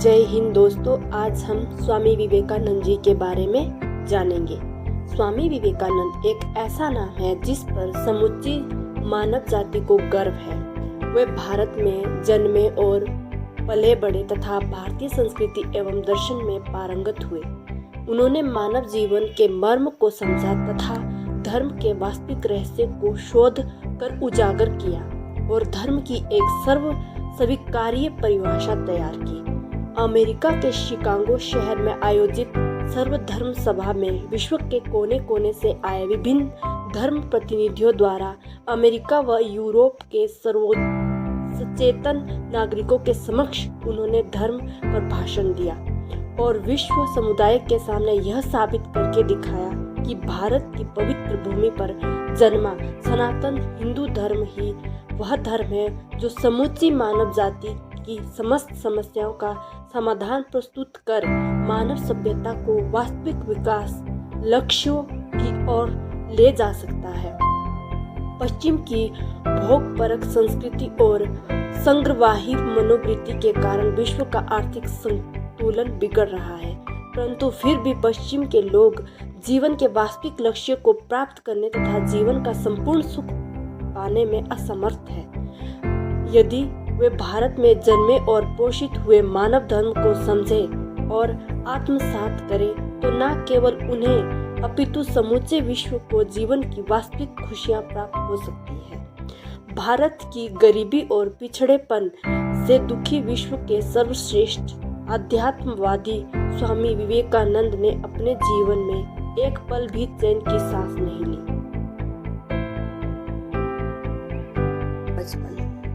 जय हिंद दोस्तों, आज हम स्वामी विवेकानंद जी के बारे में जानेंगे। स्वामी विवेकानंद एक ऐसा नाम है जिस पर समूची मानव जाति को गर्व है। वे भारत में जन्मे और पले बड़े तथा भारतीय संस्कृति एवं दर्शन में पारंगत हुए। उन्होंने मानव जीवन के मर्म को समझा तथा धर्म के वास्तविक रहस्य को शोध कर उजागर किया और धर्म की एक सर्व स्वीकार्य परिभाषा तैयार की। अमेरिका के शिकागो शहर में आयोजित सर्वधर्म सभा में विश्व के कोने कोने से आए विभिन्न धर्म प्रतिनिधियों द्वारा अमेरिका व यूरोप के सचेतन नागरिकों के समक्ष उन्होंने धर्म पर भाषण दिया और विश्व समुदाय के सामने यह साबित करके दिखाया कि भारत की पवित्र भूमि पर जन्मा सनातन हिंदू धर्म ही वह धर्म है जो समूची मानव जाति की समस्त समस्याओं का समाधान प्रस्तुत कर मानव सभ्यता को वास्तविक विकास लक्ष्यों की ओर ले जा सकता है। पश्चिम की भोगपरक संस्कृति और संग्रहवाही मनोवृत्ति के कारण विश्व का आर्थिक संतुलन बिगड़ रहा है, परंतु फिर भी पश्चिम के लोग जीवन के वास्तविक लक्ष्य को प्राप्त करने तथा जीवन का संपूर्ण सुख पाने में असमर्थ है। यदि वे भारत में जन्मे और पोषित हुए मानव धर्म को समझे और आत्मसात करें तो न केवल उन्हें अपितु समूचे विश्व को जीवन की वास्तविक खुशियां प्राप्त हो सकती है। भारत की गरीबी और पिछड़ेपन से दुखी विश्व के सर्वश्रेष्ठ अध्यात्मवादी स्वामी विवेकानंद ने अपने जीवन में एक पल भी चैन की सांस नहीं ली।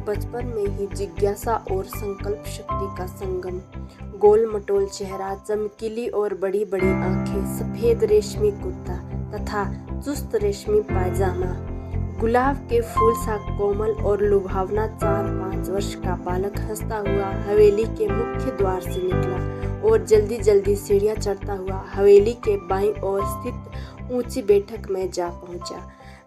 बचपन में ही जिज्ञासा और संकल्प शक्ति का संगम, गोल मटोल चेहरा, चमकीली और बड़ी बड़ी आंखें, सफेद रेशमी कुर्ता तथा चुस्त रेशमी पायजामा, गुलाब के फूल सा कोमल और लुभावना 4-5 वर्ष का बालक हंसता हुआ हवेली के मुख्य द्वार से निकला और जल्दी जल्दी सीढ़ियां चढ़ता हुआ हवेली के बाईं ओर स्थित ऊंची बैठक में जा पहुंचा।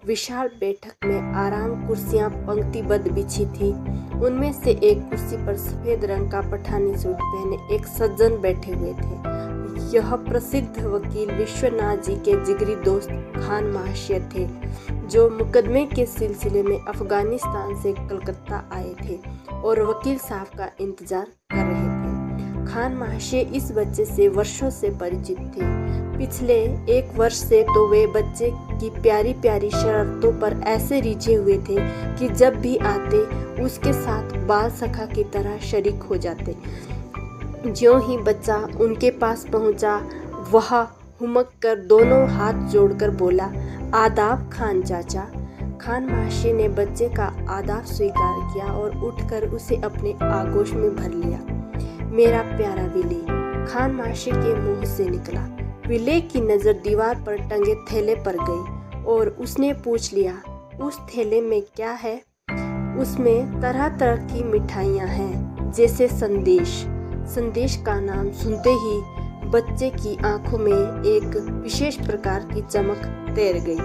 विशाल बैठक में आराम कुर्सियां पंक्तिबद्ध बिछी थी। उनमें से एक कुर्सी पर सफेद रंग का पठानी सूट पहने एक सज्जन बैठे हुए थे। यह प्रसिद्ध वकील विश्वनाथ जी के जिगरी दोस्त खान महाशय थे, जो मुकदमे के सिलसिले में अफगानिस्तान से कलकत्ता आए थे और वकील साहब का इंतजार कर रहे थे। खान महाशय इस बच्चे से वर्षों से परिचित थे। पिछले 1 वर्ष से तो वे बच्चे की प्यारी प्यारी शरारतों पर ऐसे रिझे हुए थे कि जब भी आते उसके साथ बाल सखा की तरह शरीक हो जाते। ज्यों ही बच्चा उनके पास पहुंचा, वह हुमक कर दोनों हाथ जोड़कर बोला, आदाब खान चाचा। खान महाशय ने बच्चे का आदाब स्वीकार किया और उठकर उसे अपने आगोश में भर लिया। मेरा प्यारा विले, खान महाशय के मुंह से निकला। विले की नजर दीवार पर टंगे थैले पर गई और उसने पूछ लिया, उस थैले में क्या है? उसमें तरह तरह की मिठाइयाँ हैं, जैसे संदेश। संदेश का नाम सुनते ही बच्चे की आंखों में एक विशेष प्रकार की चमक तैर गई।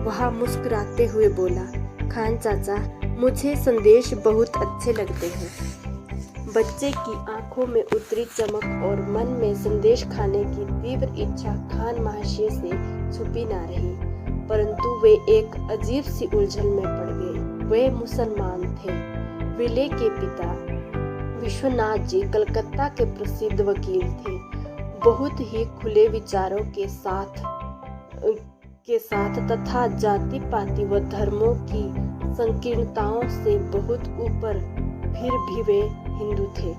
वह मुस्कुराते हुए बोला, खान चाचा, मुझे संदेश बहुत अच्छे लगते हैं। बच्चे की आंखों में उतरी चमक और मन में संदेश खाने की तीव्र इच्छा खान महाशय से छुपी ना रही, परंतु वे एक अजीब सी उलझन में पड़ गए। वे मुसलमान थे। विले के पिता विश्वनाथ जी कलकत्ता के प्रसिद्ध वकील थे। बहुत ही खुले विचारों के साथ तथा जाति पाति व धर्मों की संकीर्णताओं से बहुत ऊपर, फिर भी वे हिंदू थे।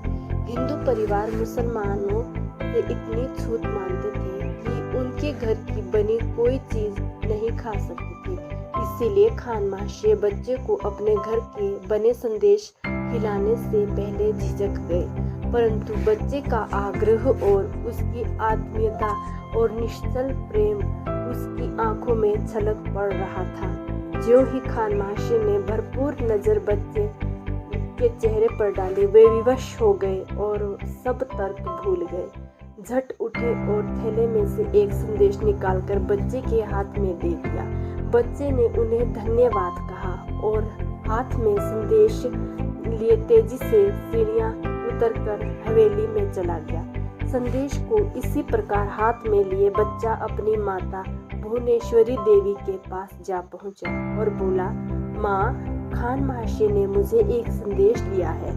हिंदू परिवार मुसलमानों से इतनी छूट मानते थे कि उनके घर की बनी कोई चीज नहीं खा सकती थी। इसीलिए खान महाशय बच्चे को अपने घर के बने संदेश खिलाने से पहले झिझक गए, परंतु बच्चे का आग्रह और उसकी आत्मीयता और निश्चल प्रेम उसकी आंखों में छलक पड़ रहा था। ज्यों ही खान महाशय ने भरपूर नजर बच्चे के चेहरे पर डाली, वे विवश हो गए और सब तर्क भूल गए। झट उठे और थैले में से एक संदेश निकालकर बच्चे के हाथ में दे दिया। बच्चे ने उन्हें धन्यवाद कहा और हाथ में संदेश लिए तेजी से सीढ़ियां उतरकर हवेली में चला गया। संदेश को इसी प्रकार हाथ में लिए बच्चा अपनी माता भुवनेश्वरी देवी के पास जा पहुंचा और बोला, माँ, खान महाशय ने मुझे एक संदेश दिया है।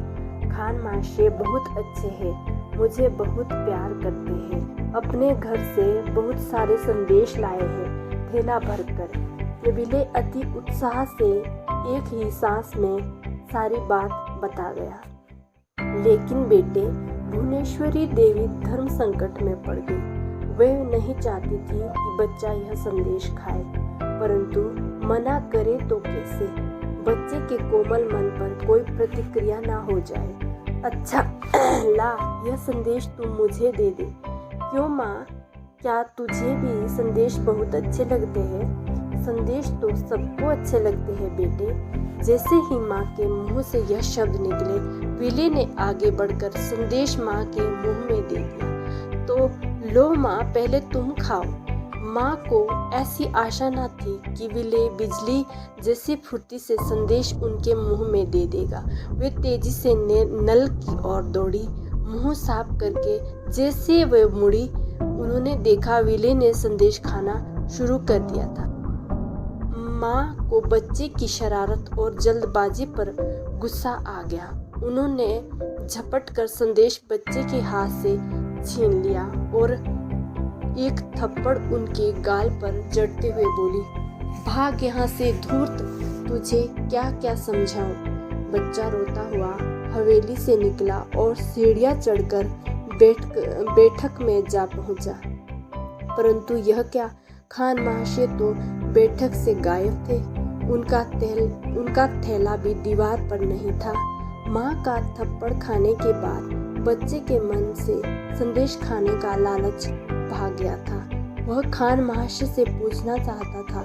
खान महाशय बहुत अच्छे हैं, मुझे बहुत प्यार करते हैं, अपने घर से बहुत सारे संदेश लाए हैं थैला भरकर। विले अति उत्साह से एक ही सांस में सारी बात बता गया। लेकिन बेटे, भुवनेश्वरी देवी धर्म संकट में पड़ गई। वह नहीं चाहती थी कि बच्चा यह संदेश खाए, परंतु मना करे तो कैसे? बच्चे के कोमल मन पर कोई प्रतिक्रिया ना हो जाए। अच्छा ला, यह संदेश तुम मुझे दे दे। क्यों माँ, क्या तुझे भी संदेश बहुत अच्छे लगते हैं? संदेश तो सबको अच्छे लगते हैं बेटे। जैसे ही माँ के मुंह से यह शब्द निकले, विले ने आगे बढ़कर संदेश माँ के मुंह में दे दिया। तो लो माँ, पहले तुम खाओ। माँ को ऐसी आशा न थी कि विले बिजली जैसी फुर्ती से संदेश उनके मुंह में दे देगा। वे तेजी से नल की ओर दौड़ी, मुंह साफ करके। जैसे वे मुड़ी, उन्होंने देखा विले ने संदेश खाना शुरू कर दिया था। माँ को बच्चे की शरारत और जल्दबाजी पर गुस्सा आ गया। उन्होंने झपट कर संदेश बच्चे के हाथ से छीन लिया और एक थप्पड़ उनके गाल पर जड़ते हुए बोली, भाग यहाँ से धूर्त, तुझे क्या क्या समझाऊं। बच्चा रोता हुआ हवेली से निकला और सीढ़ियां चढ़कर बैठक में जा पहुंचा। परंतु यह क्या, खान महाशय तो बैठक से गायब थे। उनका थैला भी दीवार पर नहीं था। माँ का थप्पड़ खाने के बाद बच्चे के मन से संदेश खाने का लालच भाग गया था। वह खान महाशय से पूछना चाहता था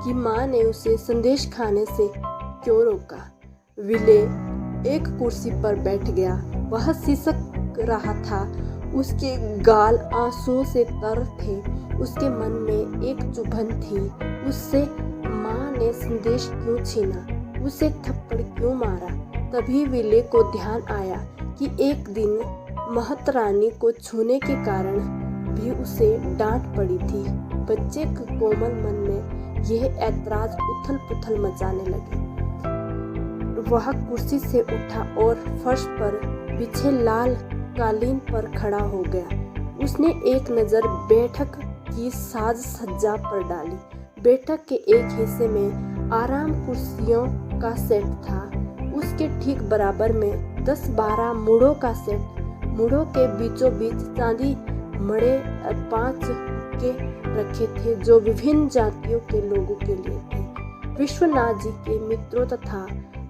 कि माँ ने उसे संदेश खाने से क्यों रोका। विले एक कुर्सी पर बैठ गया। वह सिसक रहा था। उसके गाल आंसुओं से तर थे। उसके मन में एक चुभन थी। उससे माँ ने संदेश क्यों छीना, उसे थप्पड़ क्यों मारा। तभी विले को ध्यान आया कि एक दिन महतरानी को छूने के कारण भी उसे डांट पड़ी थी। बच्चे के कोमल मन में यह ऐतराज उथल पुथल मचाने लगे। वह कुर्सी से उठा और फर्श पर बिछे लाल कालीन पर खड़ा हो गया। उसने एक नज़र बैठक की साज सज्जा पर डाली। बैठक के एक हिस्से में आराम कुर्सियों का सेट था। उसके ठीक बराबर में 10-12 मुड़ों का सेट। मुड़ों के बीचों बीच चांदी मड़े 5 के रखे थे, जो विभिन्न जातियों के लोगों के लिए थे। विश्वनाथ जी के मित्रों तथा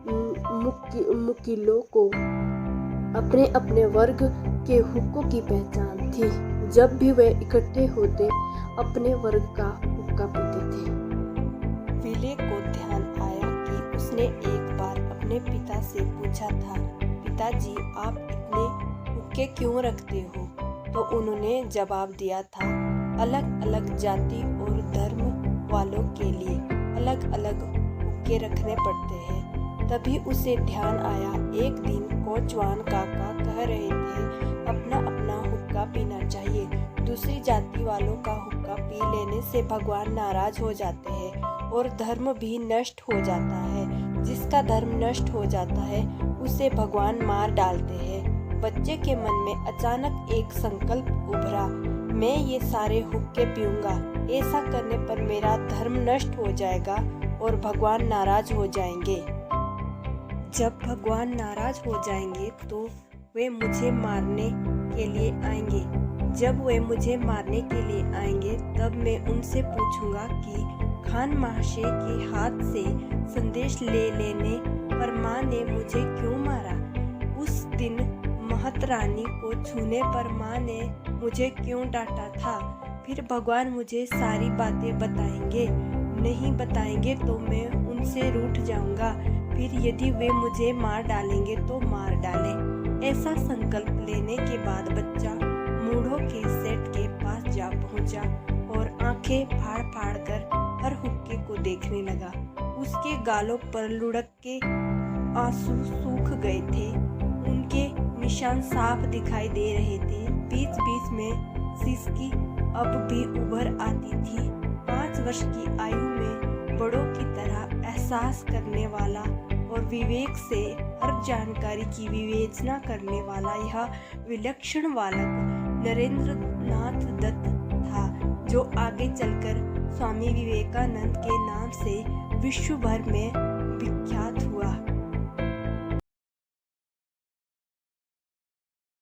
मुकीलों को अपने अपने वर्ग के हुक्कों की पहचान थी। जब भी वे इकट्ठे होते, अपने वर्ग का हुक्का पीते थे। विले को ध्यान आया कि उसने एक बार अपने पिता से पूछा था, पिताजी, आप इतने हुक्के क्यों रखते हो? तो उन्होंने जवाब दिया था, अलग अलग जाति और धर्म वालों के लिए अलग अलग हुक्के रखने पड़ते हैं। तभी उसे ध्यान आया, एक दिन कोचवान काका कह रहे थे, अपना अपना हुक्का पीना चाहिए। दूसरी जाति वालों का हुक्का पी लेने से भगवान नाराज हो जाते हैं और धर्म भी नष्ट हो जाता है। जिसका धर्म नष्ट हो जाता है उसे भगवान मार डालते हैं। बच्चे के मन में अचानक एक संकल्प उभरा, मैं ये सारे हुक्के पीऊंगा। ऐसा करने पर मेरा धर्म नष्ट हो जाएगा और भगवान नाराज हो जाएंगे। जब भगवान नाराज हो जाएंगे तो वे मुझे मारने के लिए आएंगे। जब वे मुझे मारने के लिए आएंगे तब मैं उनसे पूछूंगा कि खान महाशय के हाथ से संदेश ले लेने पर माँ ने मुझे क्यों मारा। उस दिन महतरानी को छूने पर माँ ने मुझे क्यों डांटा था। फिर भगवान मुझे सारी बातें बताएंगे। नहीं बताएंगे तो मैं उनसे रूठ जाऊंगा। फिर यदि वे मुझे मार डालेंगे तो मार डालें। ऐसा संकल्प लेने के बाद बच्चा मूढ़ों के सेट के पास जा पहुंचा और आंखें फाड़ फाड़ कर हर हुक्के को देखने लगा। उसके गालों पर लुढ़क के आंसू सूख गए थे। उन उनके निशान साफ दिखाई दे रहे थे। बीच बीच में सिसकी अब भी उभर आती थी। 5 वर्ष की आयु में बड़ों की तरह एहसास करने वाला और विवेक से हर जानकारी की विवेचना करने वाला यह विलक्षण बालक नरेंद्र नाथ दत्त था, जो आगे चलकर स्वामी विवेकानंद के नाम से विश्व भर में